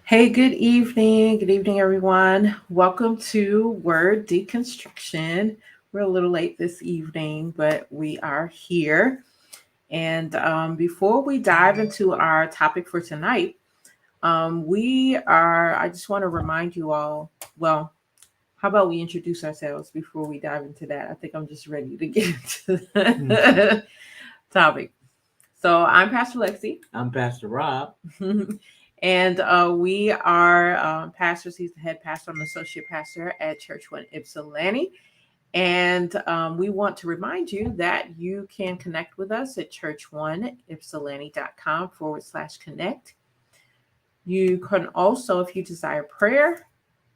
Hey, good evening. Good evening, everyone. Welcome to Word Deconstruction. We're a little late this evening, but we are here. And before we dive into our topic for tonight, I just want to remind you all, well, how about we introduce ourselves before we dive into that? I think I'm just ready to get into the topic. So I'm Pastor Lexi. I'm Pastor Rob. And we are pastors. He's the head pastor. I'm the associate pastor at churchone Ypsilanti. And we want to remind you that you can connect with us at churchoneypsilanti.com/connect. You can also, if you desire prayer,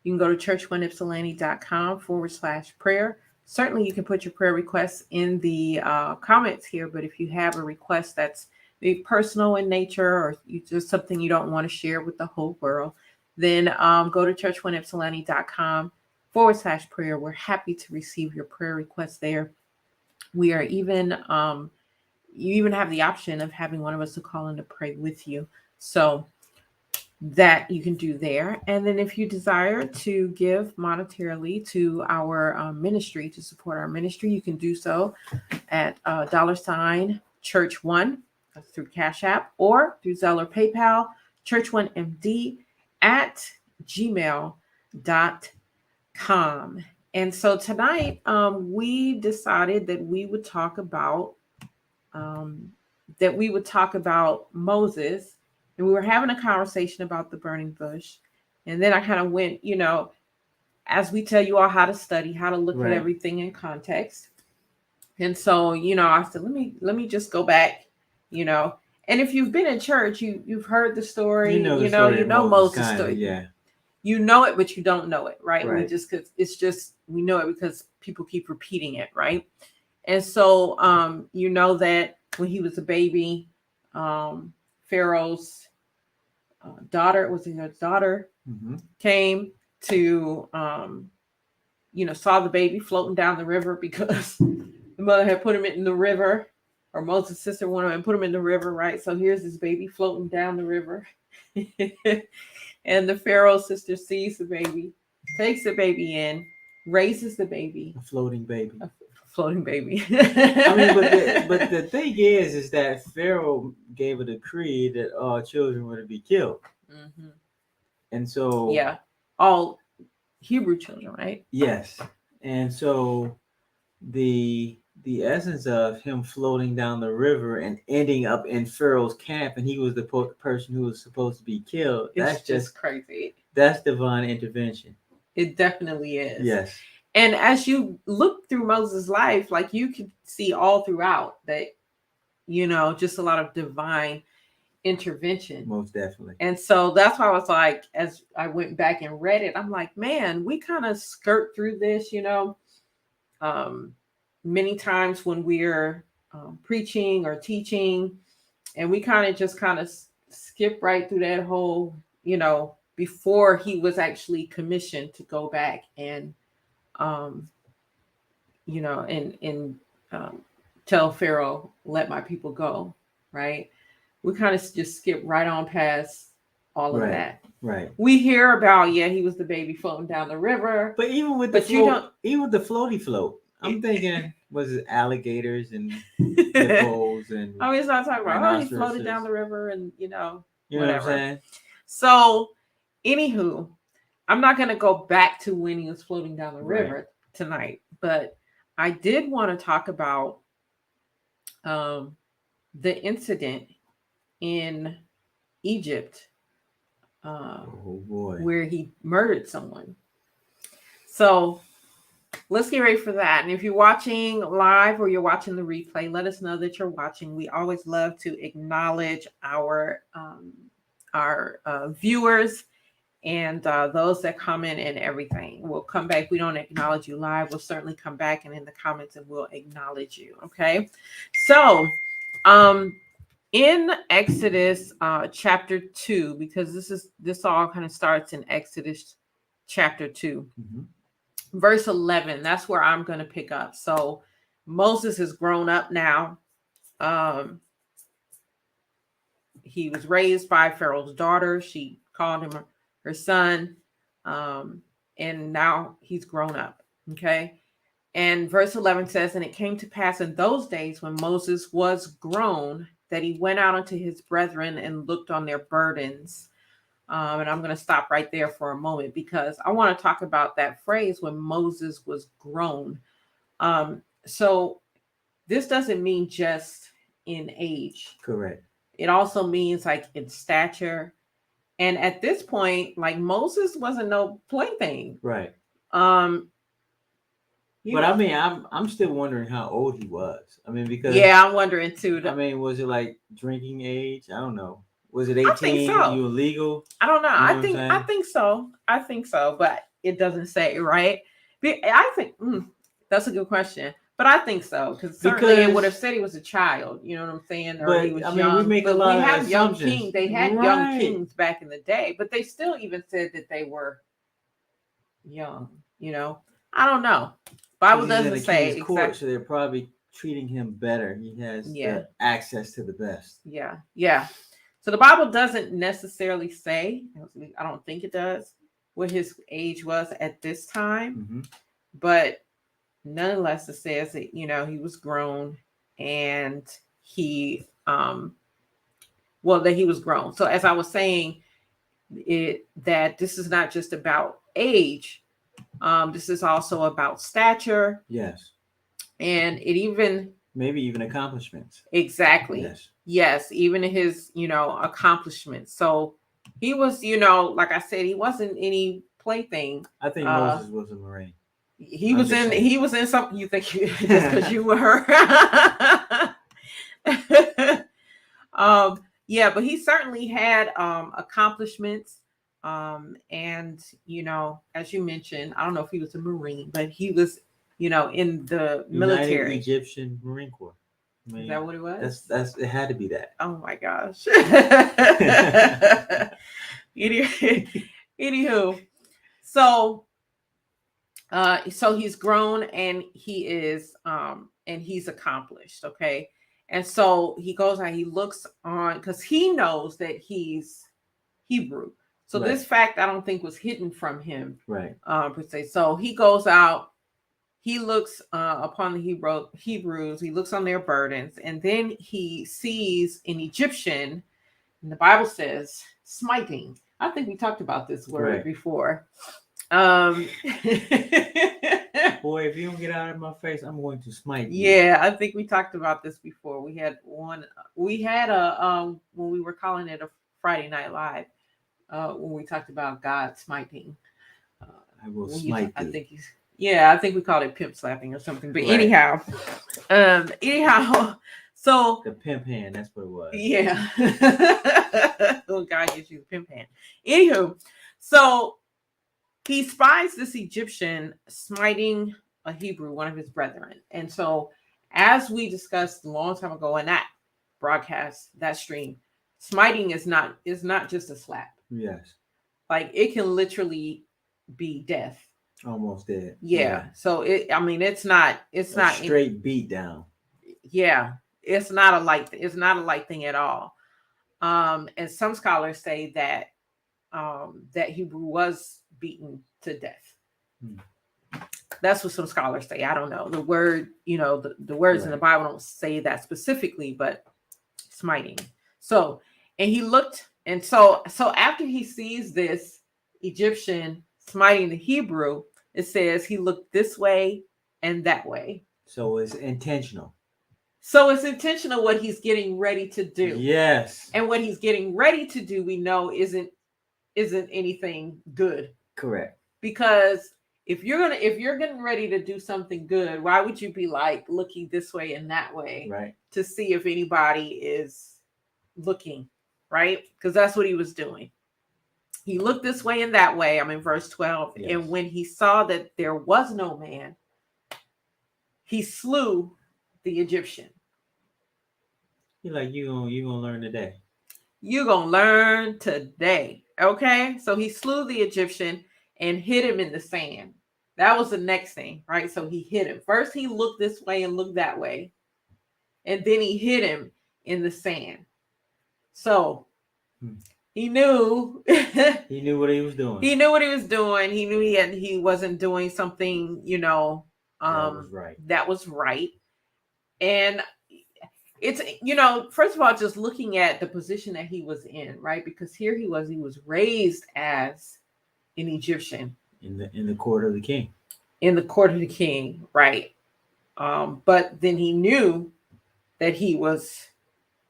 you can go to churchoneypsilanti.com/prayer. Certainly, you can put your prayer requests in the comments here, but if you have a request that's maybe personal in nature or just something you don't want to share with the whole world, then go to churchoneypsilanti.com/prayer. We're happy to receive your prayer requests there. We are even, you even have the option of having one of us to call in to pray with you. So that you can do there. And then if you desire to give monetarily to our ministry, to support our ministry, you can do so at $church1, that's through Cash App, or through Zelle or PayPal, church1md at gmail.com. And so tonight we decided that we would talk about Moses, and we were having a conversation about the burning bush. And then I kind of went, as we tell you all how to study, how to look at everything in context. And so, I said, let me just go back, And if you've been in church, you've heard the story, you know Moses' story. Yeah. You know it, but you don't know it, right? We we know it because people keep repeating it, right? And so you know that when he was a baby, Pharaoh's daughter came to saw the baby floating down the river because the mother had put him in the river, or Moses' sister wanted him to put him in the river, right? So here's this baby floating down the river. And the Pharaoh's sister sees the baby, takes the baby in, raises the baby. A floating baby. Floating baby. I mean, but the thing is that Pharaoh gave a decree that all children were to be killed. Mm-hmm. And so all Hebrew children, right? Yes. And so the essence of him floating down the river and ending up in Pharaoh's camp, and he was the person who was supposed to be killed. That's just crazy. That's divine intervention. It definitely is. Yes. And as you look through Moses' life, like you can see all throughout that, just a lot of divine intervention. Most definitely. And so that's why I was like, as I went back and read it, I'm like, man, we kind of skirt through this, many times when we're preaching or teaching, and we kind of skip right through that whole, before he was actually commissioned to go back and tell Pharaoh, let my people go, right? We kind of just skip right on past all of that. Right. We hear about, he was the baby floating down the river. But even with the floaty float, I'm thinking, was it alligators and hippos and I mean, it's not talking about, he floated down the river and, you know whatever. What I'm saying? So, anywho, I'm not going to go back to when he was floating down the river tonight, but I did want to talk about the incident in Egypt where he murdered someone. So let's get ready for that. And if you're watching live or you're watching the replay, let us know that you're watching. We always love to acknowledge our viewers and those that comment and everything. We'll come back. We don't acknowledge you live. We'll certainly come back and in the comments and we'll acknowledge you. Okay. So in Exodus chapter 2, because this all kind of starts in Exodus chapter 2, verse 11. That's where I'm going to pick up. So Moses has grown up now. he was raised by Pharaoh's daughter. She called him her son. And now he's grown up. Okay. And verse 11 says, and it came to pass in those days when Moses was grown that he went out unto his brethren and looked on their burdens. And I'm going to stop right there for a moment because I want to talk about that phrase when Moses was grown. So this doesn't mean just in age. Correct. It also means like in stature. And at this point, like Moses wasn't no plaything. Right. You But know, I mean, I'm still wondering how old he was. I mean, because yeah, I'm wondering too. I mean, was it like drinking age? I don't know. Was it I think 18? so. You illegal? I don't know. You know I what I'm saying? think so. I think so, but it doesn't say, right? I think that's a good question. But I think so, because certainly it would have said he was a child. You know what I'm saying? Or But he was I mean, young. we make a But lot we of have young assumptions. kings. They had young kings back in the day, but they still even said that they were young. You know, I don't know. Bible doesn't say court, so they're probably treating him better. He has the access to the best. Yeah, yeah. So the Bible doesn't necessarily say. I don't think it does what his age was at this time, but nonetheless, it says that he was grown and he that he was grown. So as I was saying, that this is not just about age. This is also about stature. Yes. And it even maybe even accomplishments. Exactly. Yes, even his accomplishments. So he was, like I said, he wasn't any plaything. I think Moses was a Marine. He was in something. You think just because you were yeah, but he certainly had accomplishments. And as you mentioned, I don't know if he was a Marine, but he was in the military. United Egyptian Marine Corps. I mean, is that what it was? That's it had to be that. Oh my gosh. Anywho, so he's grown and he is and he's accomplished, okay? And so he goes out, he looks on because he knows that he's Hebrew. So this fact I don't think was hidden from him. Right. Per se. So he goes out, he looks upon the Hebrews, he looks on their burdens, and then he sees an Egyptian, and the Bible says smiting. I think we talked about this word before. Boy, if you don't get out of my face, I'm going to smite you. Yeah, I think we talked about this before. We had a when we were calling it a Friday Night Live, when we talked about God smiting. I will smite thee. I think we called it pimp slapping or something. But anyhow, so the pimp hand, that's what it was. Yeah. Oh, God gives you the pimp hand. Anywho, so he spies this Egyptian smiting a Hebrew, one of his brethren. And so, as we discussed a long time ago in that broadcast, that stream, smiting is not just a slap. Yes. Like it can literally be death. Almost dead. Yeah. So it's not straight beat down. Yeah. It's not a light thing at all. And some scholars say that that Hebrew was beaten to death. That's what some scholars say. I don't know. The word, the words in the Bible don't say that specifically, but smiting. So, and he looked, and so after he sees this Egyptian smiting the Hebrew, it says he looked this way and that way. So it's intentional. So it's intentional what he's getting ready to do. Yes. And what he's getting ready to do, we know isn't anything good. Correct. Because if you're getting ready to do something good, why would you be like looking this way and that way? Right. To see if anybody is looking, right? Because that's what he was doing. He looked this way and that way. I'm in verse 12. Yes. And when he saw that there was no man, he slew the Egyptian. You're like, you gonna learn today. You're gonna learn today. Okay. So he slew the Egyptian and hid him in the sand. That was the next thing, right? So he hid him. First, he looked this way and looked that way. And then he hid him in the sand. So Hmm. he knew He knew what he was doing. he knew what he was doing. He knew he wasn't doing something, That was right. that was right. And it's, first of all, just looking at the position that he was in, right? Because here he was raised as an Egyptian In the court of the king. in the court of the king, right? But then he knew that he was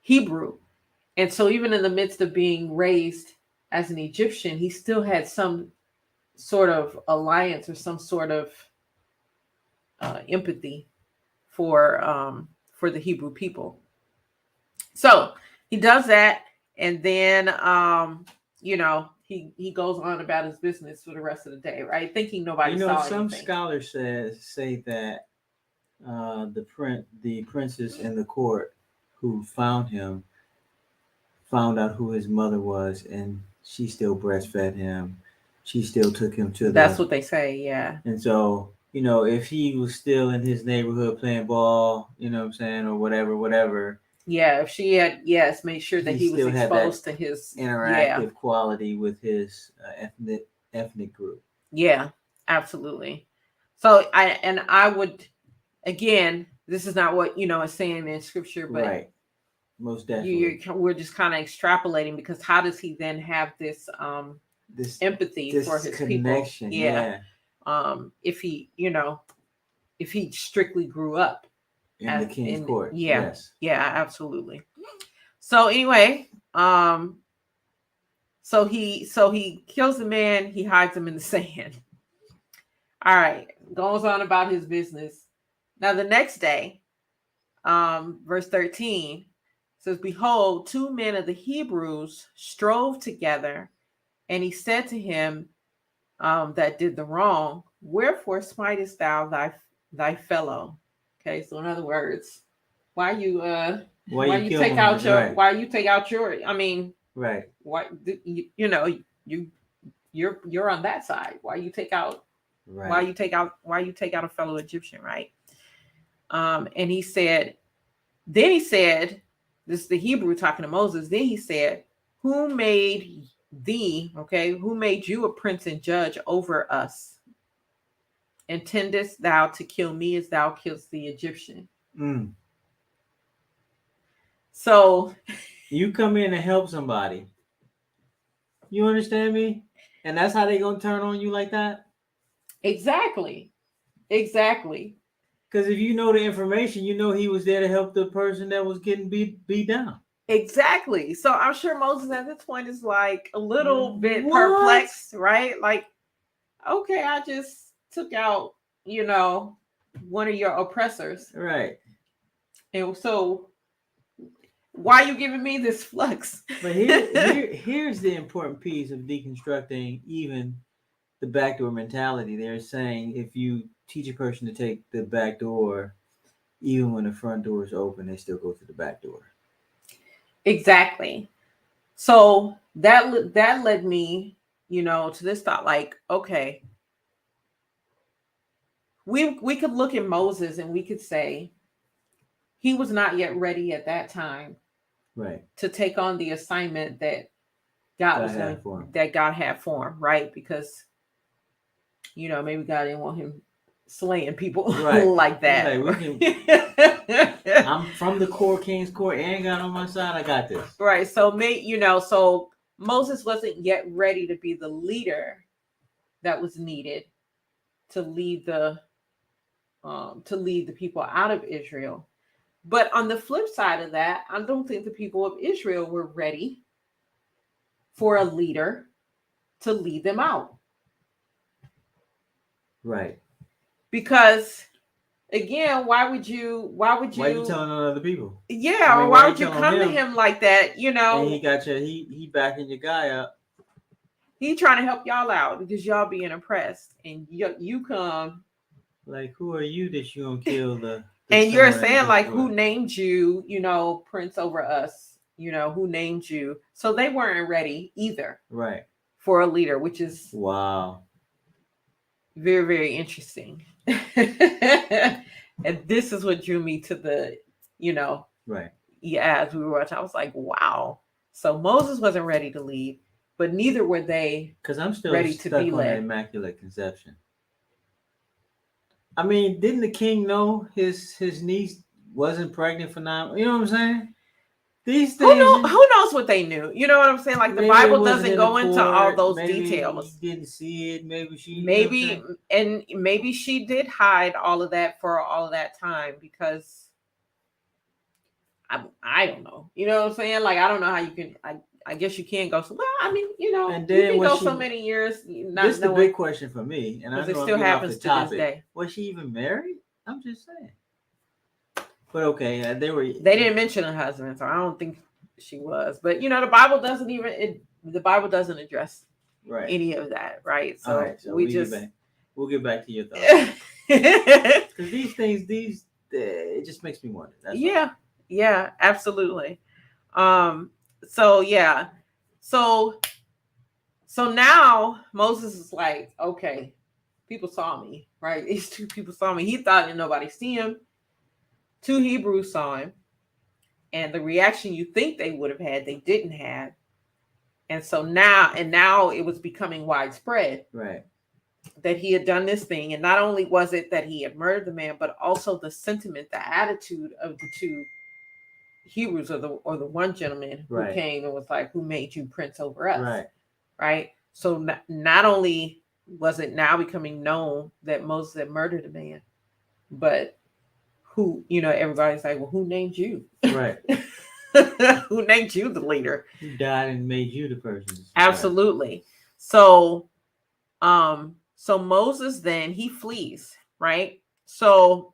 Hebrew. And so even in the midst of being raised as an Egyptian, he still had some sort of alliance or some sort of empathy for the Hebrew people. So he does that, and then he goes on about his business for the rest of the day, right? Thinking nobody saw Some anything. scholars say that the princess in the court who found him found out who his mother was, and she still breastfed him. She still took him to That's what they say, yeah. And so, if he was still in his neighborhood playing ball, what I'm saying, or whatever. Yeah, if she had, made sure that he was exposed to his interactive quality with his ethnic group. Yeah, absolutely. So I would, again, this is not what it's saying in scripture, but right, most definitely, we're just kind of extrapolating, because how does he then have this empathy for his connection? People? Yeah. If he strictly grew up in the king's court. Yeah. Yes. Yeah, absolutely. So anyway, so he kills the man, he hides him in the sand. All right, goes on about his business. Now the next day, verse 13 says, "Behold, two men of the Hebrews strove together, and he said to him that did the wrong, Wherefore smitest thou thy fellow?" Okay, so in other words, why you take out your right. why you take out your right. Why you're on that side? Why you take out right. why you take out a fellow Egyptian, right? And he said, this is the Hebrew talking to Moses. Then he said, "Who made thee, okay, who made you a prince and judge over us? Intendest thou to kill me as thou killest the Egyptian?" Mm. So you come in and help somebody. You understand me? And that's how they gonna turn on you like that? Exactly. Because if you know the information, you know he was there to help the person that was getting beat down. Exactly. So I'm sure Moses at this point is like a little bit perplexed, right? Like, okay, I just took out, one of your oppressors. Right. And so why are you giving me this flux? But here's the important piece of deconstructing even the backdoor mentality. They're saying if you teach a person to take the back door, even when the front door is open, they still go to the back door. Exactly. So that led me, to this thought, like, okay, we could look at Moses and we could say he was not yet ready at that time, right, to take on the assignment that God had for him, right? Because maybe God didn't want him slaying people like that. Right. I'm from the king's court and God on my side. I got this. Right. So so Moses wasn't yet ready to be the leader that was needed to lead the people out of Israel. But on the flip side of that, I don't think the people of Israel were ready for a leader to lead them out. Right. Because again, why would you telling on other people? Yeah, or why would you come to him like that? And he got you, he backing your guy up. He trying to help y'all out because y'all being oppressed, and you come like, who are you that you don't kill the and you're saying like, who named you, prince over us? Who named you? So they weren't ready either, right, for a leader, which is wow, very, very interesting. And this is what drew me to the, right. Yeah, as we were watching, I was like, wow. So Moses wasn't ready to leave, but neither were they. Because I'm still ready to stuck be on led. the Immaculate Conception. I mean, didn't the king know his niece wasn't pregnant for 9? You know what I'm saying? These things. Who knows what they knew? You know what I'm saying? Like the Maybe it Bible wasn't doesn't in the go into all court. those Maybe details. he didn't see it. Maybe she. You know what I'm Maybe saying? and maybe she did hide all of that for all of that time because I don't know. You know what I'm saying? Like I don't know how you can. I guess you can't go. So well, I mean, you know, And you then can was go she? so many years not This is the knowing big question for me, and I because it know I'm still getting off the happens to this topic. day. Was she even married? I'm just saying. But okay, they were. They didn't mention a husband, so I don't think she was. But you know, the Bible doesn't the Bible doesn't address Right. any of that, right? All So right, so we get just back. We'll get back to your thoughts because these things, it just makes me wonder. That's yeah, yeah, absolutely. So yeah, so now Moses is like, okay, people saw me, right? These two people saw me. He thought that nobody see him. 2 Hebrews saw him, and the reaction you think they would have had, they didn't have. And so now it was becoming widespread. right. That he had done this thing. And not only was it that he had murdered the man, but also the sentiment, the attitude of the 2 Hebrews or the one gentleman who Right. came and was like, who made you prince over us? Right. Right. So not only was it now becoming known that Moses had murdered a man, but who, you know, everybody's like, well, who named you? Right. Who named you the leader? Who died and made you the person? Absolutely. So Moses then he flees, right? So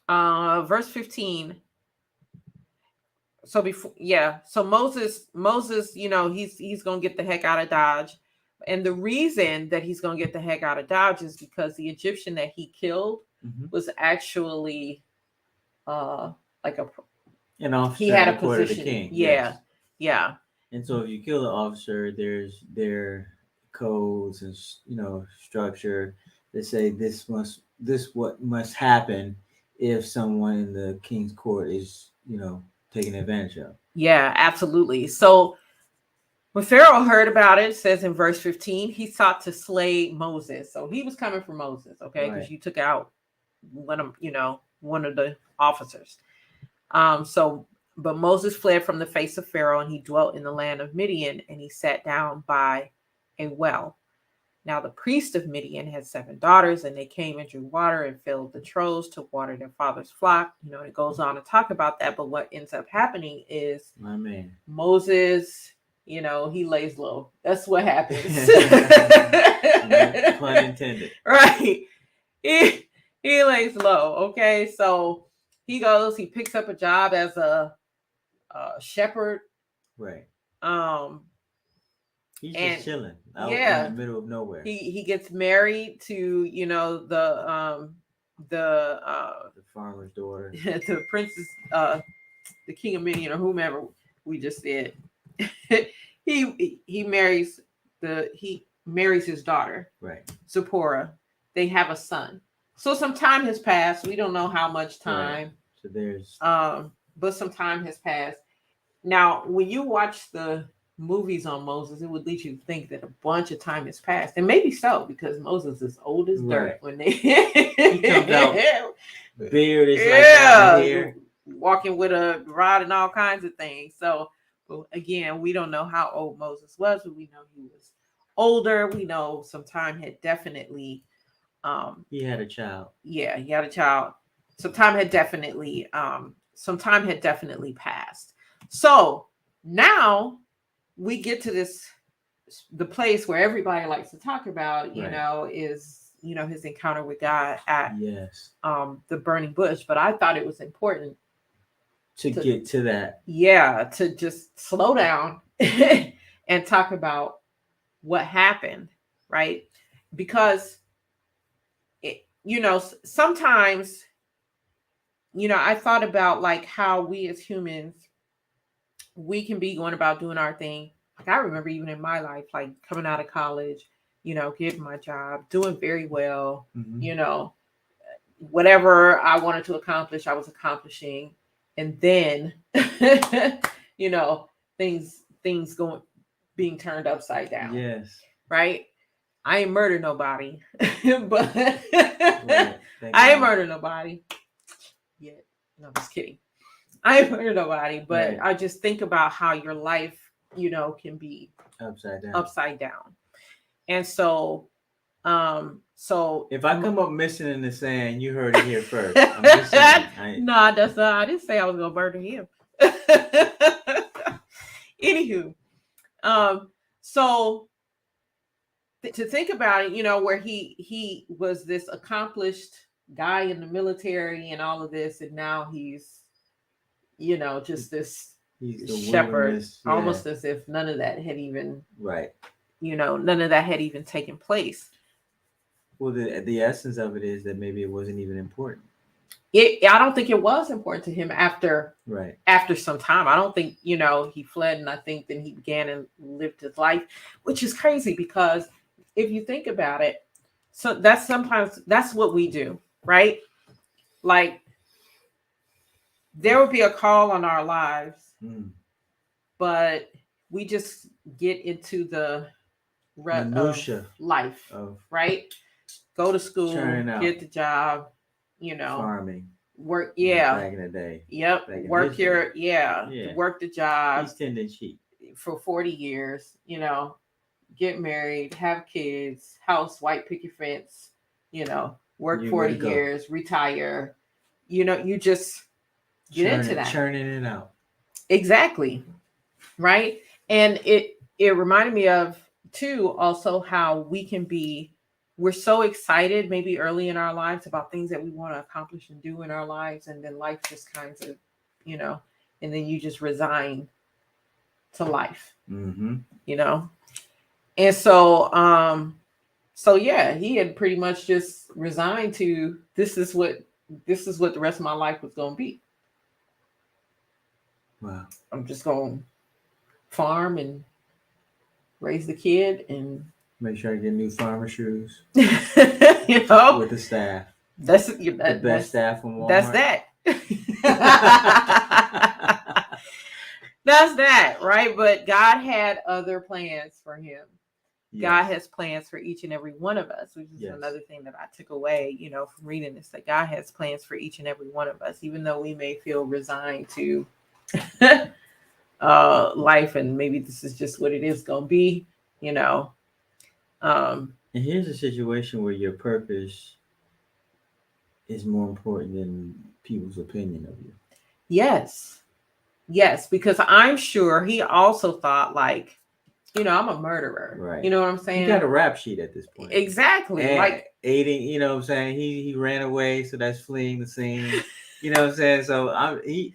verse 15. So Moses, you know, he's gonna get the heck out of Dodge. And the reason that he's gonna get the heck out of Dodge is because the Egyptian that he killed was actually like an officer. He had a position. position. The king. Yeah. Yes. Yeah. And so if you kill an officer, there's their codes and structure that say what must happen if someone in the king's court is taken advantage of. Yeah, absolutely. So when Pharaoh heard about it, says in verse 15, he sought to slay Moses. So he was coming for Moses, okay, because you took out one of the officers. But Moses fled from the face of Pharaoh, and he dwelt in the land of Midian, and he sat down by a well. Now the priest of Midian had 7 daughters, and they came and drew water and filled the troughs to water their father's flock. You know, it goes on to talk about that, but what ends up happening is Moses, you know, he lays low. That's what happens. Pun intended. Right. He lays low. Okay, so he picks up a job as a shepherd. Right. He's just chilling out in the middle of nowhere. He gets married to, you know, the farmer's daughter. The princess, the king of Midian or whomever we just said. he marries his daughter. Right. Zipporah. They have a son. So some time has passed. We don't know how much time. Right. So there's but some time has passed. Now, when you watch the movies on Moses, it would lead you to think that a bunch of time has passed. And maybe so, because Moses is old as dirt when he comes out beard is like here. Walking with a rod and all kinds of things. So again, we don't know how old Moses was, but we know he was older. We know some time had definitely he had a child. Yeah, he had a child. Some time had definitely passed. So now we get to the place where everybody likes to talk about, you know, is, you know, his encounter with God at the burning bush. But I thought it was important to get to that. Yeah, to just slow down and talk about what happened, right? Because sometimes, I thought about like how we as humans, we can be going about doing our thing. Like I remember even in my life, like coming out of college, getting my job, doing very well, whatever I wanted to accomplish, I was accomplishing. And then, things going being turned upside down. Yes. Right? I ain't murdered nobody, but Right. I ain't murdered nobody yet. No, I'm just kidding. I ain't murdered nobody, but Right. I just think about how your life, can be Upside down. And so if I come up missing in the sand, you heard it here first. I'm just saying. No, that's not. I didn't say I was gonna murder him. Anywho, so to think about it, where he was this accomplished guy in the military and all of this, and now he's just this shepherd, almost as if none of that had even none of that had even taken place. Well, the essence of it is that maybe it wasn't even important. I don't think it was important to him after some time. I don't think he fled, and I think then he began and lived his life, which is crazy because if you think about it, so that's what we do, right? Like there would be a call on our lives, but we just get into the rut minutia of life, right? Go to school, get the job, farming, work, back in the day, work work the job, he's tending sheep for 40 years, get married, have kids, house, white picket fence, work 40 years, retire, you just get into that, churning it out. Exactly. Right. And it reminded me of too also how we're so excited maybe early in our lives about things that we want to accomplish and do in our lives, and then life just kind of and then you just resign to life. And so he had pretty much just resigned to this is what the rest of my life was going to be. Wow. I'm just going to farm and raise the kid and make sure I get new farmer shoes. With the staff. That's the best staff from Walmart. That's that. That's that, right? But God had other plans for him. Yes. God has plans for each and every one of us, which is another thing that I took away, from reading this, that God has plans for each and every one of us, even though we may feel resigned to life and maybe this is just what it is going to be, and here's a situation where your purpose is more important than people's opinion of you. Yes, because I'm sure he also thought like, I'm a murderer. Right. You know what I'm saying? He got a rap sheet at this point. Exactly. And like aiding, you know what I'm saying? He ran away, so that's fleeing the scene. You know what I'm saying? So he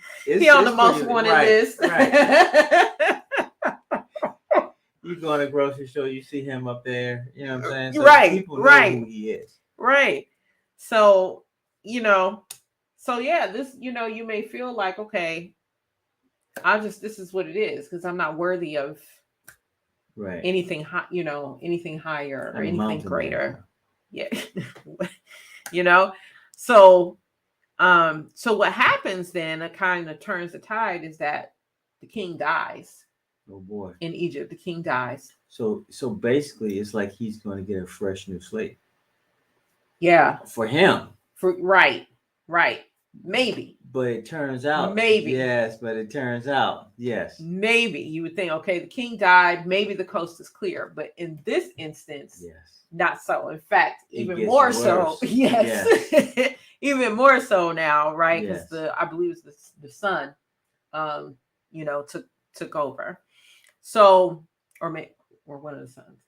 on the most wanted list. Right. You go on a grocery store, you see him up there. You know what I'm saying? So people know who he is. Right. So, this, you may feel like, okay, this is what it is because I'm not worthy of anything high, anything higher or anything greater. Yeah. So what happens then, it kind of turns the tide, is that the king dies. Oh boy. In Egypt, the king dies. So basically it's like he's going to get a fresh new slate. Yeah. For him. Right. Maybe. But it turns out. Maybe. Yes, but it turns out. Yes. Maybe. You would think, okay, the king died. Maybe the coast is clear. But in this instance, not so. In fact, even more so. Yes. Even more so now, right? Because I believe it's the son, took over. So, or one of the sons.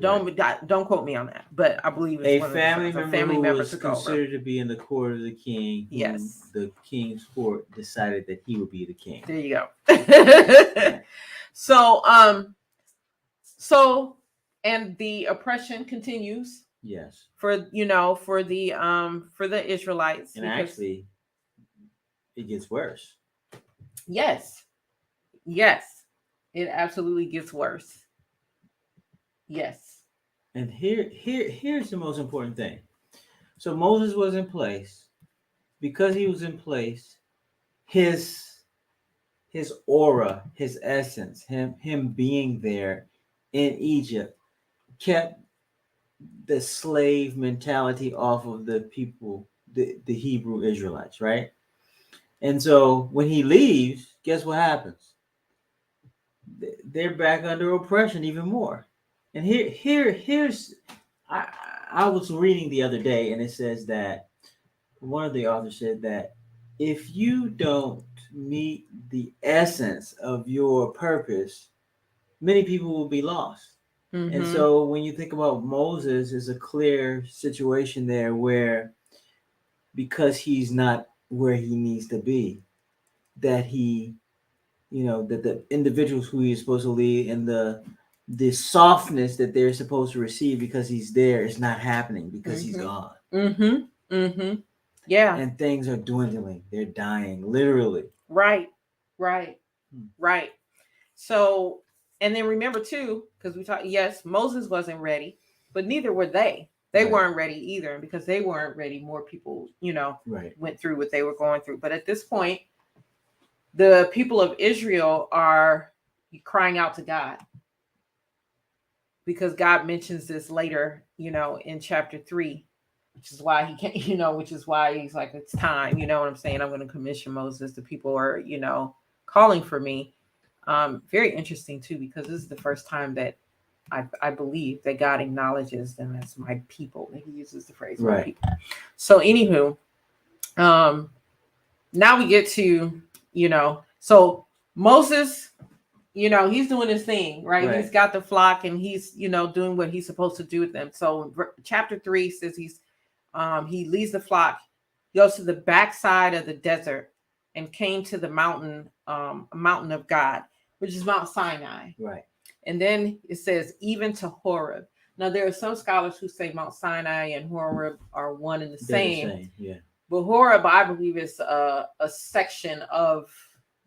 Don't quote me on that, but I believe it's a family member who was considered to be in the court of the king. Yes, the king's court decided that he would be the king. There you go. So and the oppression continues. Yes. For the Israelites, and actually, it gets worse. Yes, it absolutely gets worse. Yes. And here's the most important thing. So Moses was in place. Because he was in place, his his aura, his essence, him being there in Egypt kept the slave mentality off of the people, the Hebrew Israelites, right? And so when he leaves, guess what happens? They're back under oppression even more. And here's I I was reading the other day, and it says that one of the authors said that if you don't meet the essence of your purpose, many people will be lost. And Mm-hmm. so when you think about Moses, is a clear situation there where because he's not where he needs to be, that he, that the individuals who he's supposed to lead and the softness that they're supposed to receive because he's there is not happening because he's Mm-hmm. gone. Mm-hmm. Mm-hmm. Yeah. And things are dwindling. They're dying, literally. Right. Right. Hmm. Right. So, and then remember too, because we talked, yes, Moses wasn't ready, but neither were they. They Right. weren't ready either. And because they weren't ready, more people, Right. went through what they were going through. But at this point, the people of Israel are crying out to God because God mentions this later, in chapter 3, which is why he can't, which is why he's like, it's time, you know what I'm saying? I'm going to commission Moses. The people are, calling for me. Very interesting too, because this is the first time that I believe that God acknowledges them as my people. That he uses the phrase my people. So anywho, now we get to, so Moses, he's doing his thing, right? He's got the flock and he's, doing what he's supposed to do with them. So chapter 3 says he leads the flock, goes to the backside of the desert and came to the mountain of God, which is Mount Sinai. Right. And then it says, even to Horeb. Now, there are some scholars who say Mount Sinai and Horeb are one and the same. Yeah. But Horeb, I believe, is a section of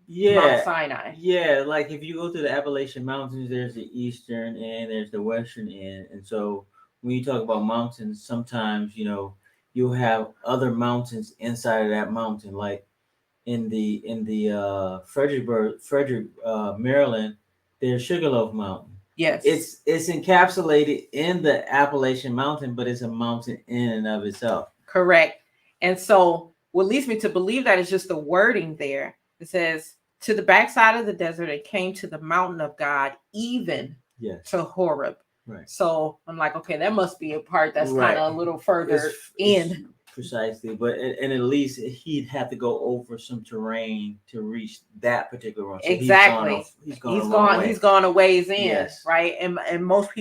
Mount Sinai. Yeah, like if you go to the Appalachian Mountains, there's the eastern end, there's the western end. And so when you talk about mountains, sometimes, you'll have other mountains inside of that mountain. Like in the Frederick, Maryland, there's Sugarloaf Mountain. Yes. It's encapsulated in the Appalachian Mountain, but it's a mountain in and of itself. Correct. And so what leads me to believe that is just the wording there. It says, to the backside of the desert, it came to the mountain of God, even to Horeb. Right. So I'm like, okay, that must be a part that's kind of a little further in. Precisely, but and at least he'd have to go over some terrain to reach that particular one. So exactly. He's gone a ways in, yes. Right? And most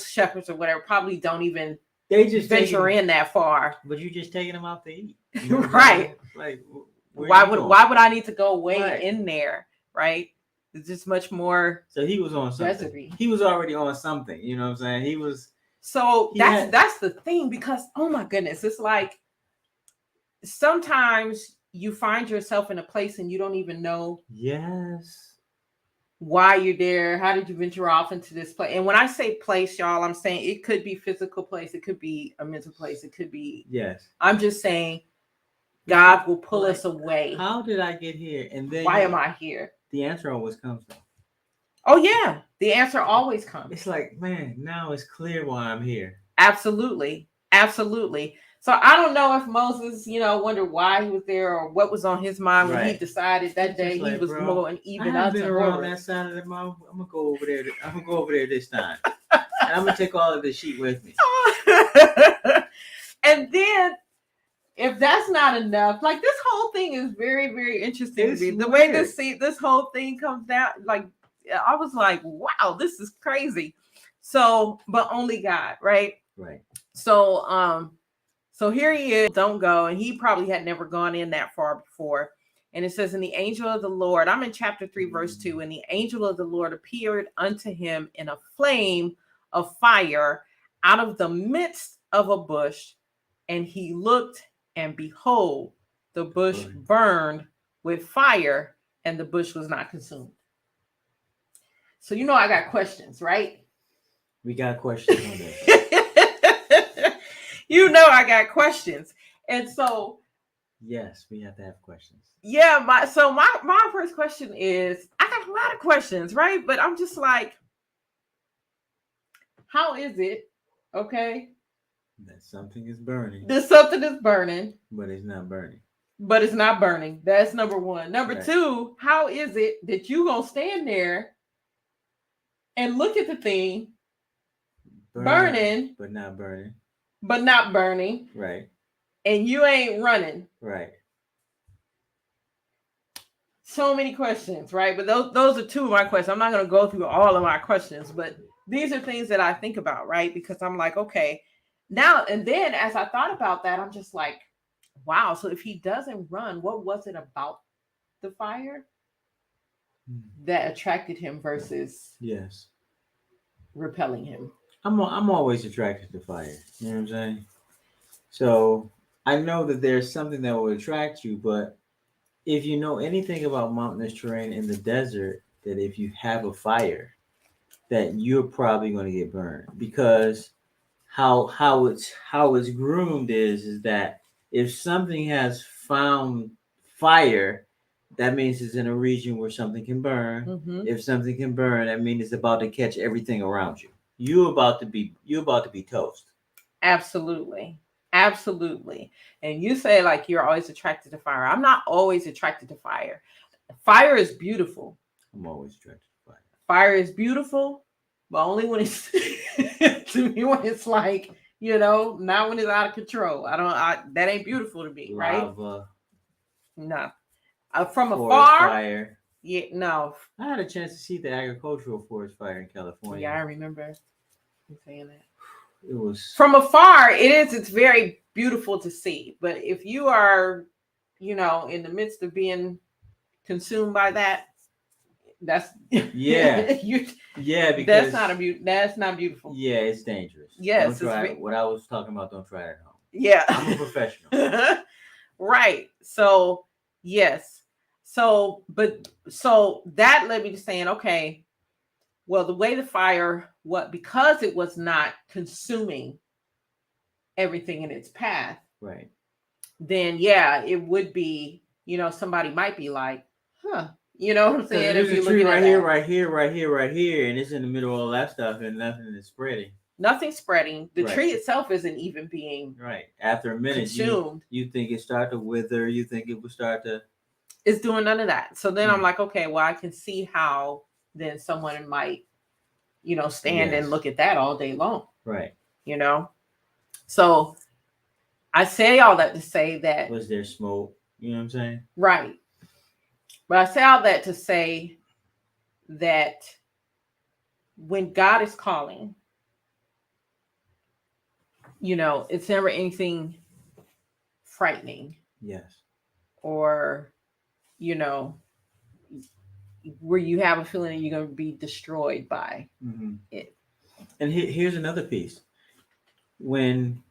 shepherds or whatever probably don't even they just venture in that far. But you're just taking them out to eat, right? Like, why would I need to go way in there, right? It's just much more. So he was on something. Reservoir. He was already on something. You know what I'm saying? He was. So that's the thing, because oh my goodness, it's like sometimes you find yourself in a place and you don't even know why you're there. How did you venture off into this place? And when I say place, y'all, I'm saying it could be physical place, it could be a mental place, it could be I'm just saying God will pull us away. How did I get here? And then why am I here? The answer always comes though. Oh yeah, the answer always comes. It's like, man, now it's clear why I'm here. Absolutely. So I don't know if Moses, wondered why he was there or what was on his mind when he decided that day he was going even I've been around that side of the mountain. I'm gonna go over there. I'm gonna go over there this time, and I'm gonna take all of the sheep with me. And then, if that's not enough, like this whole thing is very, very interesting to me. The way this whole thing comes down, like. I was like, wow, this is crazy. So, but only God, right? Right. So, so here he is, don't go. And he probably had never gone in that far before. And it says, and the angel of the Lord, I'm in chapter 3, verse 2. And the angel of the Lord appeared unto him in a flame of fire out of the midst of a bush. And he looked, and behold, the bush burned with fire, and the bush was not consumed. So I got questions, right? We got questions on that. I got questions. And so Yes, we have to have questions. Yeah, my first question is, I got a lot of questions, right? But I'm just like, how is it, okay, That something is burning, that something is burning, but it's not burning. but it's not burning? That's number one. Number Right. two, how is it that you gonna stand there and look at the thing burning, but not burning. but not burning, Right. and you ain't running? Right. So many questions, right? But those are two of my questions. I'm not going to go through all of my questions, but these are things that I think about, right? Because I'm like, okay, now and then as I thought about that, I'm just like, wow. So if he doesn't run, what was it about the fire that attracted him versus Yes. repelling him? I'm always attracted to fire. You know what I'm saying? So I know that there's something that will attract you, but if you know anything about mountainous terrain in the desert, that if you have a fire, that you're probably going to get burned because how it's groomed is that if something has found fire, that means it's in a region where something can burn. Mm-hmm. If something can burn, that means it's about to catch everything around you. You about to be toast. Absolutely. Absolutely. And you say like you're always attracted to fire. I'm not always attracted to fire. Fire is beautiful. I'm always attracted to fire. Fire is beautiful, but only when it's to me when it's like, not when it's out of control. That ain't beautiful to me, right? Lava, No. From forest afar, fire. yeah, no. I had a chance to see the agricultural forest fire in California. Yeah, I remember you saying that. It was From afar, it's very beautiful to see. But if you are, in the midst of being consumed by that, that's yeah. Yeah, because that's not beautiful. yeah, it's dangerous. Yes, Don't try what I was talking about. Don't try it at home. Yeah. I'm a professional. Right. So, yes. So that led me to saying, okay, well, the way the fire, because it was not consuming everything in its path, Right. then yeah, it would be, somebody might be like, huh, you know what I'm saying? There's If you're a tree looking right at here, that. right here, right here, right here, and it's in the middle of all that stuff, and nothing is spreading. Nothing spreading. The Right. tree itself isn't even being right. After a minute, consumed. You think it start to wither. You think it will start to. It's doing none of that. So then I'm like, okay, well, I can see how then someone might, stand and look at that all day long. Right. So I say all that to say that. Was there smoke? You know what I'm saying? Right. But I say all that to say that when God is calling, it's never anything frightening. Yes. Or, where you have a feeling that you're going to be destroyed by it. And here's another piece. When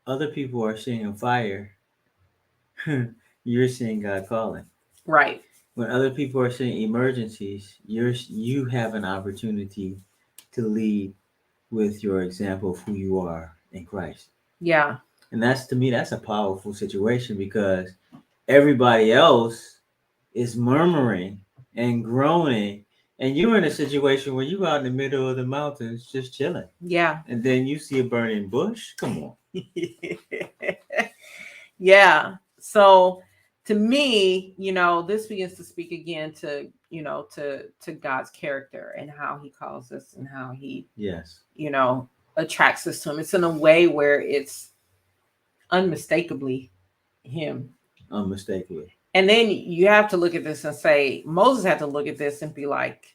other people are seeing a fire, you're seeing God calling. Right. When other people are seeing emergencies, you have an opportunity to lead with your example of who you are in Christ. Yeah. And to me, that's a powerful situation because everybody else is murmuring and groaning, and you're in a situation where you're out in the middle of the mountains just chilling. Yeah. And then you see a burning bush. Come on. Yeah. So to me, this begins to speak again to, to God's character and how he calls us and how he, yes, attracts us to him. It's in a way where it's unmistakably him. Unmistakably. And then you have to look at this and say, Moses had to look at this and be like,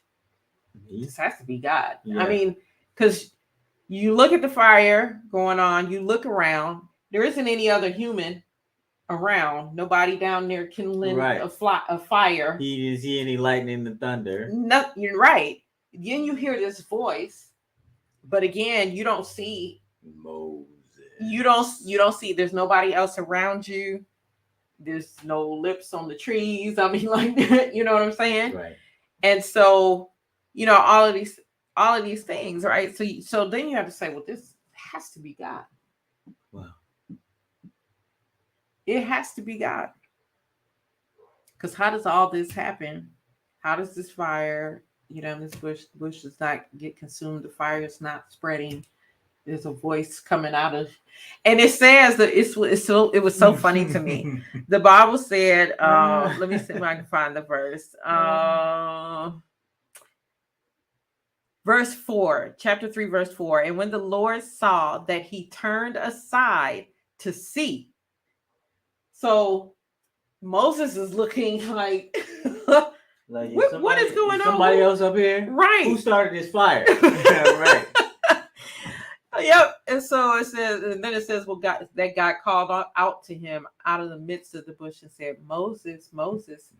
this has to be God. Yeah. I mean, because you look at the fire going on, you look around, there isn't any other human around. Nobody down there kindling a fire. He didn't see any lightning and thunder. No, you're right. Then you hear this voice, but again, you don't see Moses. You don't see. There's nobody else around you. There's no lips on the trees. I mean, like, you know what I'm saying? Right. And so, all of these things, right? So then you have to say, well, this has to be God. Wow. It has to be God. Because how does all this happen? How does this fire, this bush does not get consumed? The fire is not spreading. There's a voice coming out of, and it says that it was so funny to me. The Bible said, let me see if I can find the verse. Verse 4, chapter 3, verse 4. And when the Lord saw that he turned aside to see. So Moses is looking like, like what is going on? Somebody else up here? Right. Who started this fire? Right. Yep. And so it says, and then it says, well, God called out to him out of the midst of the bush and said, Moses, Moses.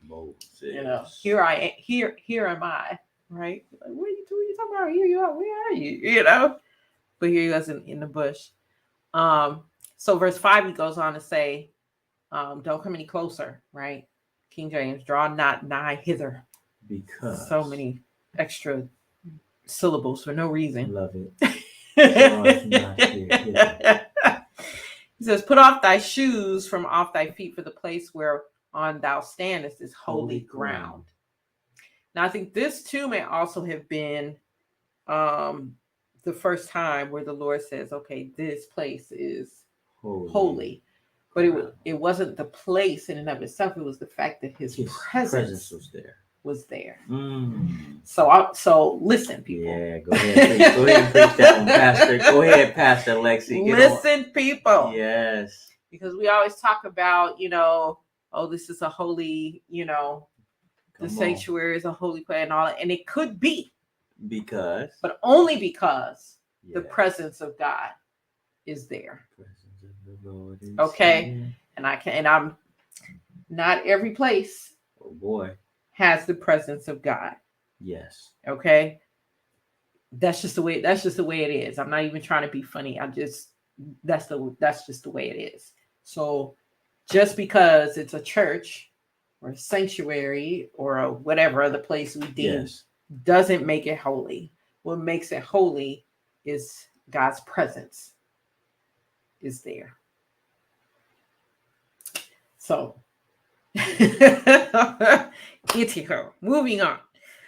Here I am. Here am I. Right? Like, what are you talking about? Here you are. Where are you? But here he was in the bush. So verse 5, he goes on to say, don't come any closer, right? King James, draw not nigh hither. Because so many extra syllables for no reason. Love it. He says, put off thy shoes from off thy feet, for the place whereon thou standest is holy ground. Now, I think this too may also have been the first time where the Lord says, okay, this place is holy. But it wasn't the place in and of itself. It was the fact that his presence was there. So listen, people. Yeah, go ahead and preach that one, Pastor. Go ahead, Pastor Lexi. Listen, people. Yes. Because we always talk about, this is a holy, the sanctuary is a holy place and all that. And it could be. But only because the presence of God is there. Okay. There. And I'm not every place. Oh boy. Has the presence of God. Yes. Okay. That's just the way it is. I'm not even trying to be funny. That's just the way it is. So just because it's a church or a sanctuary or a whatever other place we deem doesn't make it holy. What makes it holy is God's presence is there. So moving on.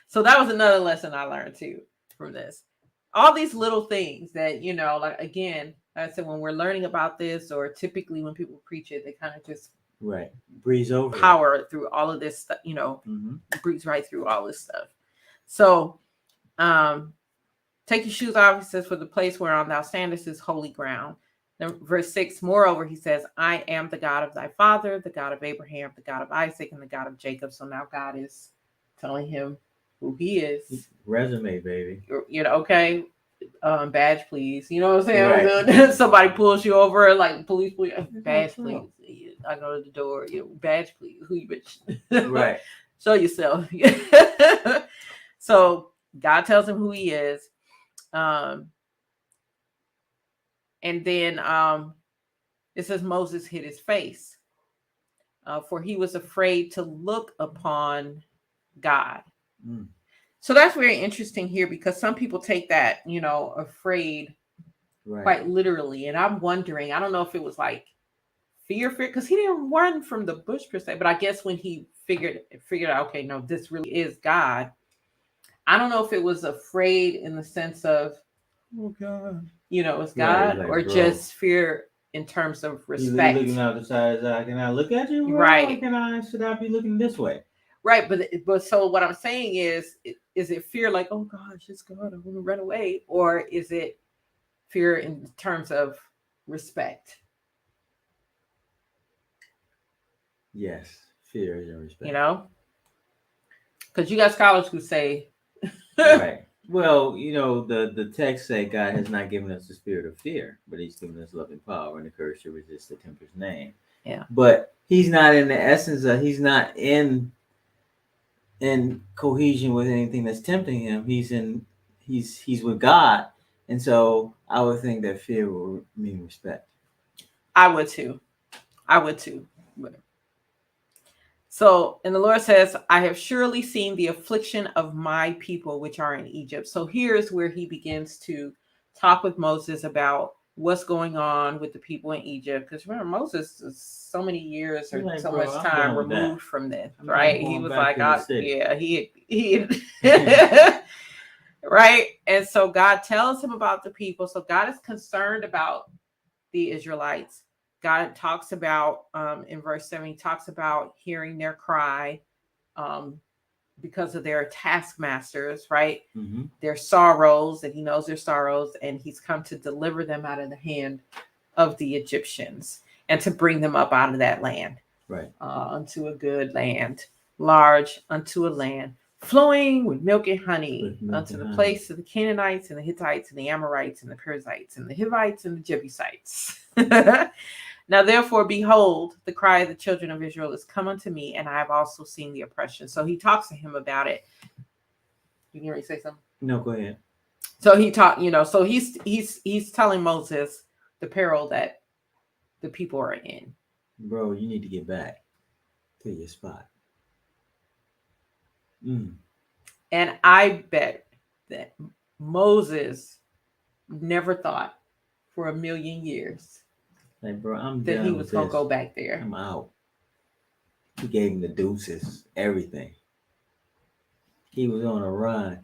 So that was another lesson I learned too from this. All these little things that, like again, I said, when we're learning about this, or typically when people preach it, they kind of just breeze over, power through all of this stuff, breeze right through all this stuff. So take your shoes off, he says, for the place whereon thou standest is holy ground. Then verse 6, moreover, he says, I am the God of thy father, the God of Abraham, the God of Isaac, and the God of Jacob. So now God is telling him who he is. Resume, baby. Okay. Badge, please. You know what I'm saying? Right. Somebody pulls you over, like police, badge, please. I go to the door. Badge, please. Who you bitch? Right. Show yourself. So God tells him who he is. And then it says Moses hid his face, for he was afraid to look upon God. So that's very interesting here, because some people take that, afraid quite literally. And I'm wondering, I don't know if it was like fear, because he didn't run from the bush per se, but I guess when he figured out, okay, no, this really is God. I don't know if it was afraid in the sense of, oh God, it's God, like, or just fear in terms of respect. He's looking out the side of his eye. Can I look at you? Right. Should I be looking this way? Right. But so what I'm saying is it fear like, oh gosh, it's God, I'm going to run away? Or is it fear in terms of respect? Yes. Fear and respect. Because you got scholars who say, right. Well, the text say God has not given us the spirit of fear, but he's given us loving power and the courage to resist the tempter's name. Yeah. But he's not in the essence of, he's not in cohesion with anything that's tempting him. He's with God. And so I would think that fear will mean respect. I would too. So, and the Lord says, I have surely seen the affliction of my people which are in Egypt. So here's where he begins to talk with Moses about what's going on with the people in Egypt. Because remember, Moses is so many years or Like, so bro, much I'm time done with that. removed from this, I'm right? going He was back like, to the city. yeah, he right. And so God tells him about the people. So God is concerned about the Israelites. God talks about in verse 7, he talks about hearing their cry um, because of their taskmasters, right? Mm-hmm. Their sorrows, and he knows their sorrows, and he's come to deliver them out of the hand of the Egyptians and to bring them up out of that land, right, unto a good land, large unto a land flowing with milk and honey, unto the place of the Canaanites and the Hittites and the Amorites and the Perizzites and the Hivites and the Jebusites. Now, therefore, behold, the cry of the children of Israel is come unto me, and I have also seen the oppression. So he talks to him about it. You can already say something? No, go ahead. So he taught, so he's telling Moses the peril that the people are in. Bro, you need to get back to your spot. Mm. And I bet that Moses never thought for a million years Like, bro, I'm that done he with was going to this. go back there. I'm out. He gave him the deuces, everything. He was on a run.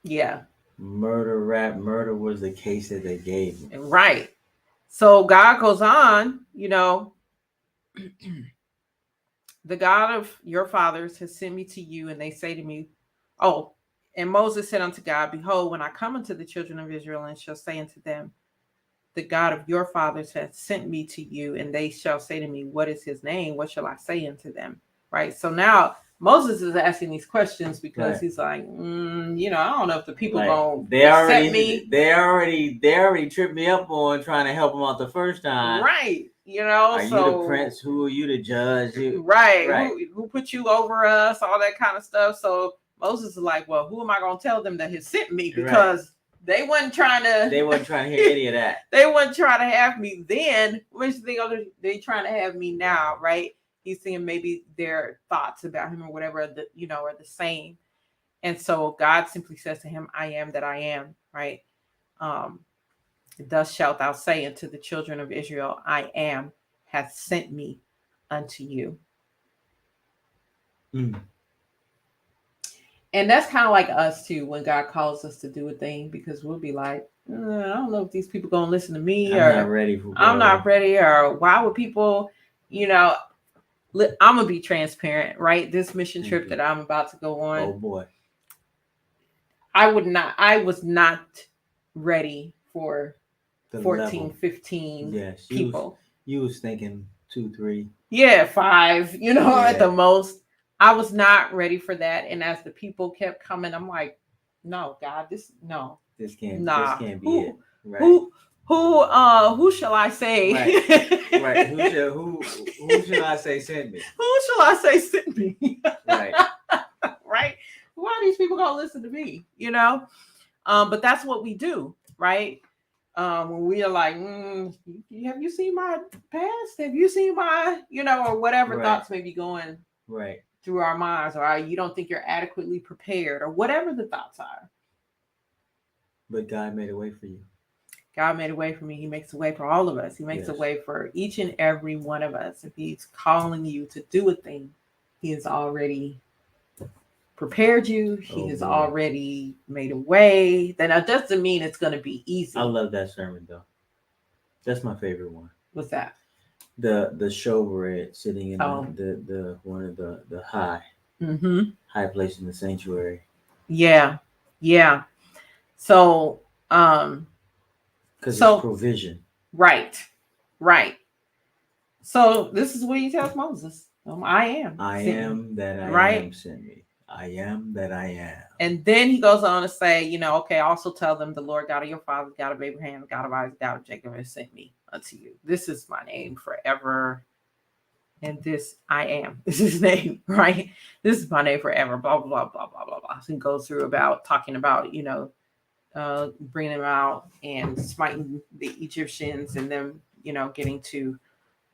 Yeah. Murder was the case that they gave him. Right. So God goes on, the God of your fathers has sent me to you, and they say to me, oh, and Moses said unto God, behold, when I come unto the children of Israel and shall say unto them, the God of your fathers has sent me to you, and they shall say to me, what is his name? What shall I say unto them? Right. So now Moses is asking these questions because he's like, I don't know if the people gonna accept me. They already tripped me up on trying to help them out the first time. Right. Are you the prince? Who are you to judge? Right. Who put you over us? All that kind of stuff. So Moses is like, well, who am I gonna tell them that has sent me? Because they wasn't trying to hear any of that. They wasn't trying to have me then. Which they trying to have me now, right? He's saying maybe their thoughts about him or whatever, are the same. And so God simply says to him, I am that I am, right? Thus shalt thou say unto the children of Israel, I am, hath sent me unto you. Mm. And that's kind of like us too, when God calls us to do a thing, because we'll be like, I don't know if these people gonna listen to me, I'm not ready, or why would people, I'm gonna be transparent, right? This mission trip that I'm about to go on. Oh boy. I was not ready for the 14, level. 15 people. You was thinking 2, 3. Yeah, 5, at the most. I was not ready for that. And as the people kept coming, I'm like, no, God, this can't be it. Right. Who shall I say? Right. Who shall I say sent me? Who shall I say sent me? Right. Right. Why are these people gonna listen to me? But that's what we do, right? When we are like, have you seen my past? Have you seen my, or whatever thoughts may be going through our minds, or you don't think you're adequately prepared, or whatever the thoughts are. But God made a way for you. God made a way for me. He makes a way for all of us. He makes a way for each and every one of us. If he's calling you to do a thing, he has already prepared you. He has already made a way. Then that doesn't mean it's going to be easy. I love that sermon though. That's my favorite one. What's that? The showbread sitting in the one of the high place in the sanctuary. Yeah. So because it's provision. Right. So this is what he tells Moses. I am. I am that I am sent me. I am that I am. And then he goes on to say, also tell them the Lord God of your father, God of Abraham, God of Isaac, God of Jacob has sent me unto you. This is my name forever. And this I am. This is his name, right? This is my name forever. Blah, blah, blah, blah, blah, blah. So he goes through talking about, bringing them out and smiting the Egyptians and them, getting to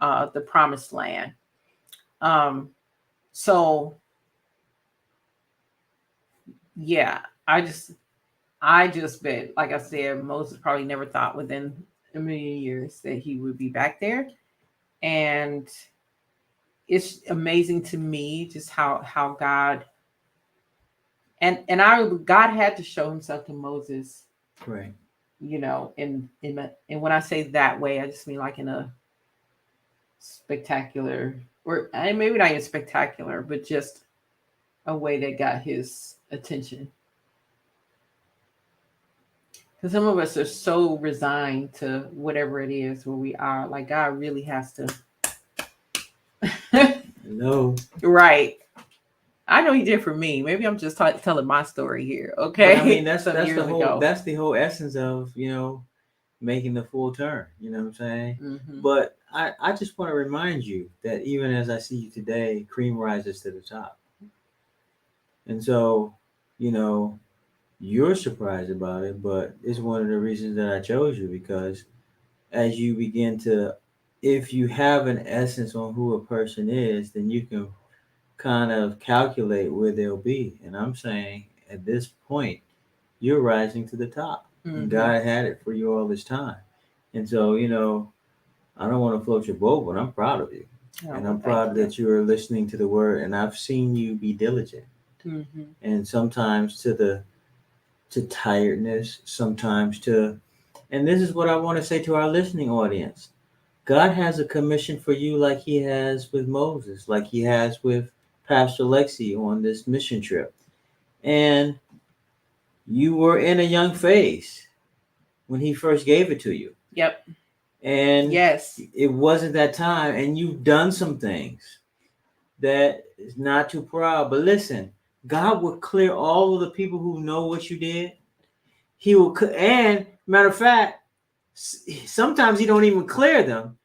the promised land. So yeah, I just bet, like I said, Moses probably never thought within a million years that he would be back there. And it's amazing to me just how God and I God had to show himself to Moses, Right. you know, and when I say that way, I just mean like in a spectacular, or maybe not even spectacular, but just a way that got his attention. Because some of us are so resigned to whatever it is where we are. Like God really has to. No. Right. I know he did for me. Maybe I'm just telling my story here. But I mean, Okay. that's Some that's the years whole ago. that's the whole essence of making the full turn. You know what I'm saying? Hmm. But I just want to remind you that even as I see you today, cream rises to the top, and so you know you're surprised about it, but it's one of the reasons that I chose you because as you begin to, if you have an essence on who a person is, then you can kind of calculate where they'll be. And I'm saying at this point, you're rising to the top, and Hmm. God had it for you all this time. And so, I don't want to float your boat, but I'm proud of you. Oh, And well, I'm thank proud you. that you're listening to the word, and I've seen you be diligent. Hmm. And sometimes to tiredness, sometimes to, and this is what I want to say to our listening audience. God has a commission for you like he has with Moses, like he has with Pastor Lexi on this mission trip. And you were in a young phase when he first gave it to you. Yep. And Yes. it wasn't that time. And you've done some things that is not too proud. But listen, God will clear all of the people who know what you did. He will, and matter of fact, sometimes he don't even clear them.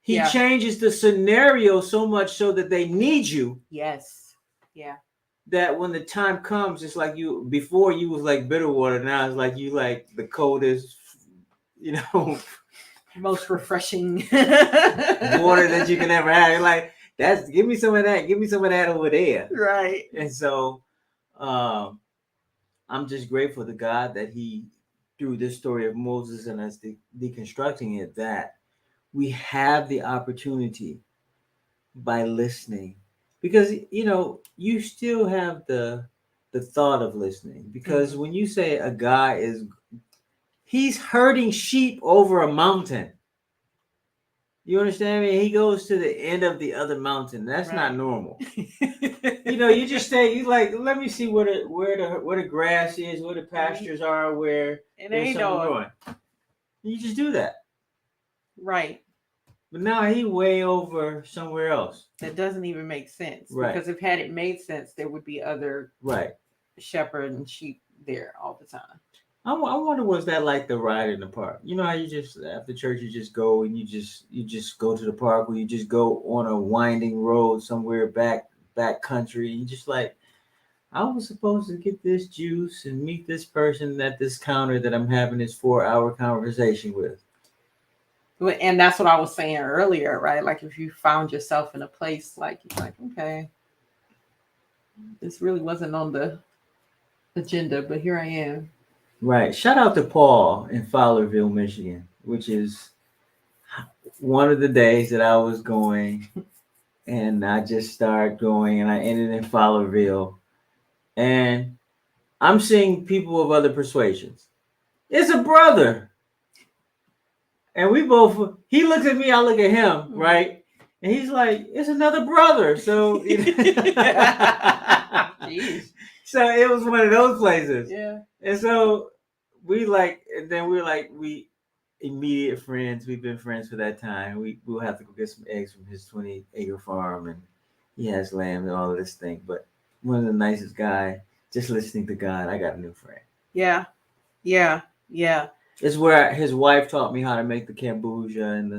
He Yeah. changes the scenario so much so that they need you Yes. Yeah. that when the time comes, it's like you before you was like bitter water. Now it's like you like the coldest, you know, Most refreshing. water that you can ever have. You're like, that's give me some of that. Give me some of that over there. Right. And so um, I'm just grateful to God that He, through this story of Moses and us deconstructing it, that we have the opportunity by listening because you still have the thought of listening because Mhm. when you say a guy is he's herding sheep over a mountain, you understand me? He goes to the end of the other mountain. That's not Right. normal. You just say you like let me see where the grass is, where the pastures are, where And there's ain't something no growing. You just do that. right. But now he way over somewhere else. That doesn't even make sense Right. because if had it made sense, there would be other Right. shepherd and sheep there all the time. I wonder was that like the ride in the park? You know how you just after church you just go and you just go to the park or you just go on a winding road somewhere back country and you just like I was supposed to get this juice and meet this person at this counter that I'm having this 4 hour conversation with. And that's what I was saying earlier, right? Like if you found yourself in a place like you're like, okay, this really wasn't on the agenda, but here I am. Right. Shout out to Paul in Fowlerville, Michigan, which is one of the days that I was going and I just started going and I ended in Fowlerville. And I'm seeing people of other persuasions. It's a brother. And we both, he looks at me, I look at him, right? And he's like, it's another brother. So, Jeez. so it was one of those places. Yeah. And so we like, and then we're like, we immediate friends. We've been friends for that time. We'll have to go get some eggs from his 20-acre farm and he has lamb and all of this thing. But one of the nicest guy, just listening to God, I got a new friend. Yeah. Yeah. Yeah. It's where his wife taught me how to make the kombucha and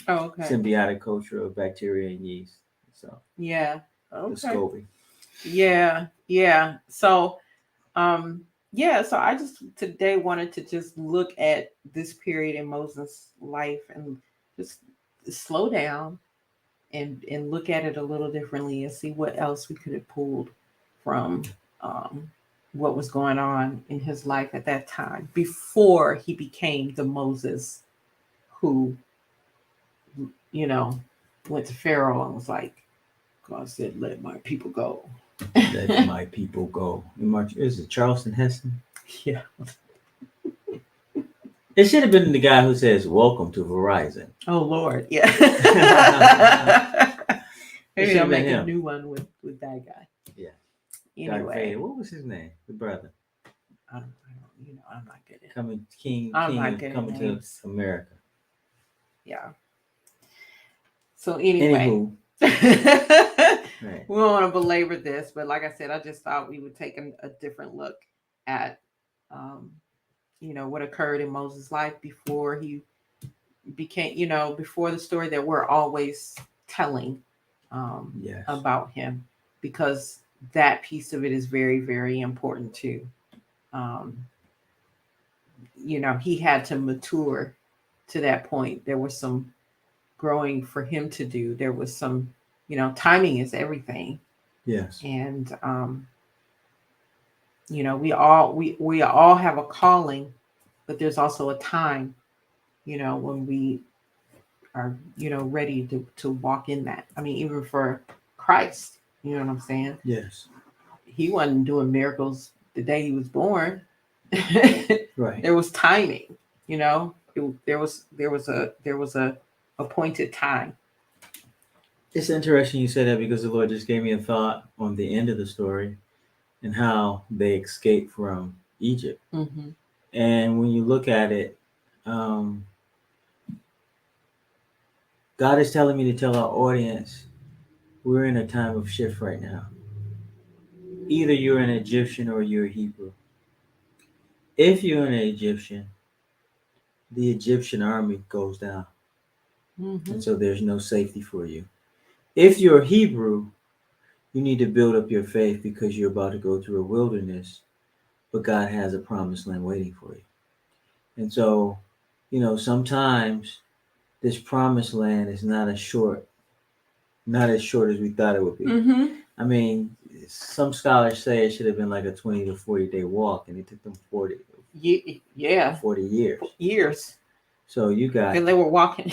Oh, okay. symbiotic culture of bacteria and yeast. So Yeah. the Okay. SCOBY. Yeah. Yeah. Um, so I just today wanted to just look at this period in Moses' life and just slow down and look at it a little differently and see what else we could have pulled from um what was going on in his life at that time before he became the Moses who, you know, went to Pharaoh and was like, God said, let my people go. Let my people go. Is it Charleston Heston? Yeah. It should have been the guy who says, "Welcome to Verizon." Oh Lord, yeah. Maybe I'll make a new one with that guy. Yeah. Darth Anyway, Vader. What was his name? The brother. I don't, I'm not good at. King I'm not of good at coming to names. America. Yeah. So anyway, Anywho, right. we don't want to belabor this, but like I said, I just thought we would take a different look at, um, what occurred in Moses' life before he became, before the story that we're always telling Yes. about him, because that piece of it is very, very important too. Um, he had to mature to that point. There was some growing for him to do. There was some, timing is everything. Yes. And we all have a calling, but there's also a time, when we are, ready to walk in that. I mean, even for Christ, you know what I'm saying? Yes. He wasn't doing miracles the day he was born. Right. There was timing, there was a appointed time. It's interesting you said that because the Lord just gave me a thought on the end of the story and how they escaped from Egypt. Mm-hmm. And when you look at it, God is telling me to tell our audience we're in a time of shift right now. Either you're an Egyptian or you're a Hebrew. If you're an Egyptian, the Egyptian army goes down. Mm-hmm. And so there's no safety for you. If you're a Hebrew, you need to build up your faith because you're about to go through a wilderness, but God has a promised land waiting for you. And so, sometimes this promised land is not as short as we thought it would be. Mm-hmm. I mean, some scholars say it should have been like a 20 to 40 day walk, and it took them 40 years. So you got. And they were walking.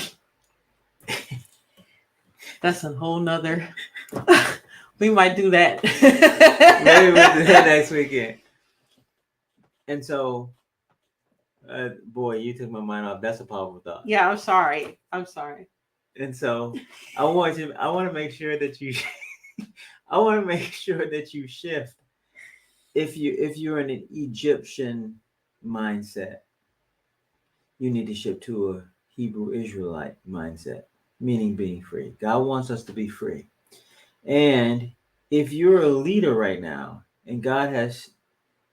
That's a whole nother. We might do that. Maybe we'll do that next weekend. And so, boy, you took my mind off. That's a powerful thought. Yeah, I'm sorry. And so, I want to make sure that you. I want to make sure that you shift. If you're in an Egyptian mindset, you need to shift to a Hebrew Israelite mindset, meaning being free. God wants us to be free. And if you're a leader right now and God has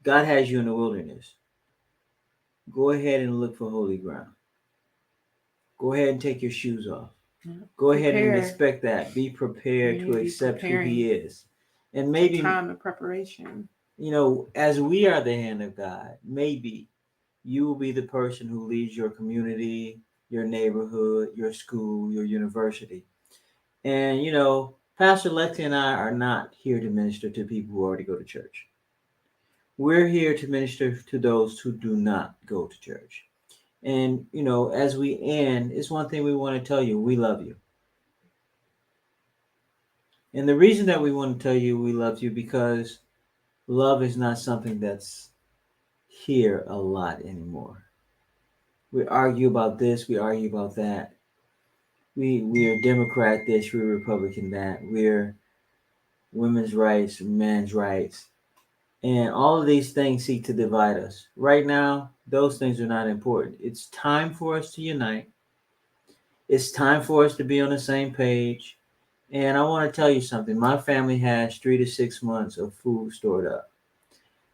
you in the wilderness, go ahead and look for holy ground. Go ahead and take your shoes off. Go ahead and expect that. Be prepared to accept who he is. And maybe time of preparation. As we are the hand of God, maybe you will be the person who leads your community, your neighborhood, your school, your university. And, Pastor Lexi and I are not here to minister to people who already go to church. We're here to minister to those who do not go to church. And, as we end, it's one thing we want to tell you. We love you. And the reason that we want to tell you we love you because love is not something that's here a lot anymore. We argue about this, we argue about that. We are Democrat this, we're Republican that. We're women's rights, men's rights. And all of these things seek to divide us. Right now, those things are not important. It's time for us to unite. It's time for us to be on the same page. And I want to tell you something. My family has 3 to 6 months of food stored up.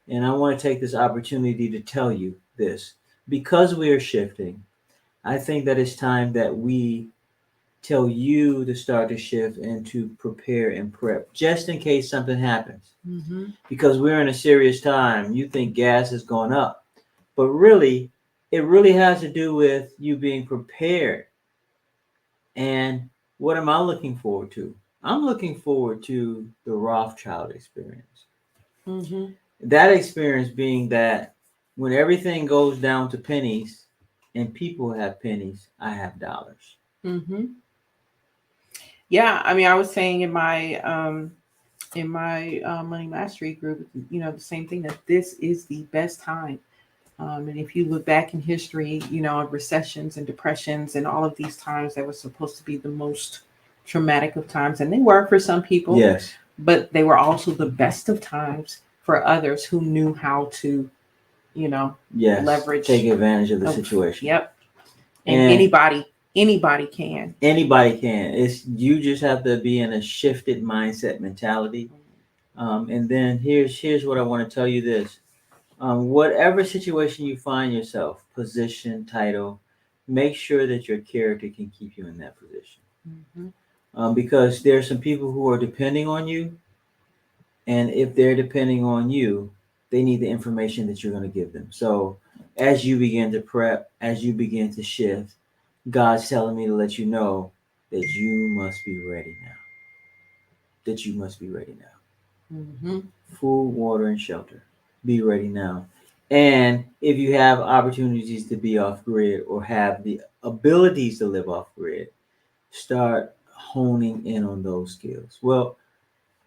And I want to take this opportunity to tell you this. Because we are shifting, I think that it's time that we tell you to start to shift and to prepare and prep just in case something happens. Mm-hmm. Because we're in a serious time. You think gas has gone up, but really, it really has to do with you being prepared. And what am I looking forward to? I'm looking forward to the Rothschild experience. Mm-hmm. That experience being that when everything goes down to pennies and people have pennies, I have dollars. Mm-hmm. Yeah, I mean, I was saying in my money mastery group, you know, the same thing, that this is the best time. And if you look back in history, you know, recessions and depressions and all of these times that were supposed to be the most traumatic of times, and they were for some people, Yes. but they were also the best of times for others who knew how to, you know, Yes. Take leverage advantage of the of, situation. yep. And And anybody can. anybody can. It's you just have to be in a shifted mindset mentality. And then here's what I want to tell you this. Whatever situation you find yourself, position, title, make sure that your character can keep you in that position. Mm-hmm. Because there are some people who are depending on you, and if they're depending on you, they need the information that you're going to give them. So as you begin to prep, as you begin to shift, God's telling me to let you know that you must be ready now. That you must be ready now. Mm-hmm. Food, water, and shelter. Be ready now. And if you have opportunities to be off grid or have the abilities to live off grid, start honing in on those skills. Well,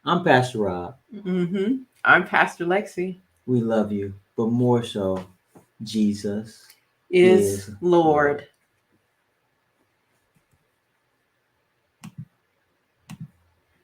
I'm Pastor Rob. Mm-hmm. I'm Pastor Lexi. We love you, but more so, Jesus Is is Lord. Lord.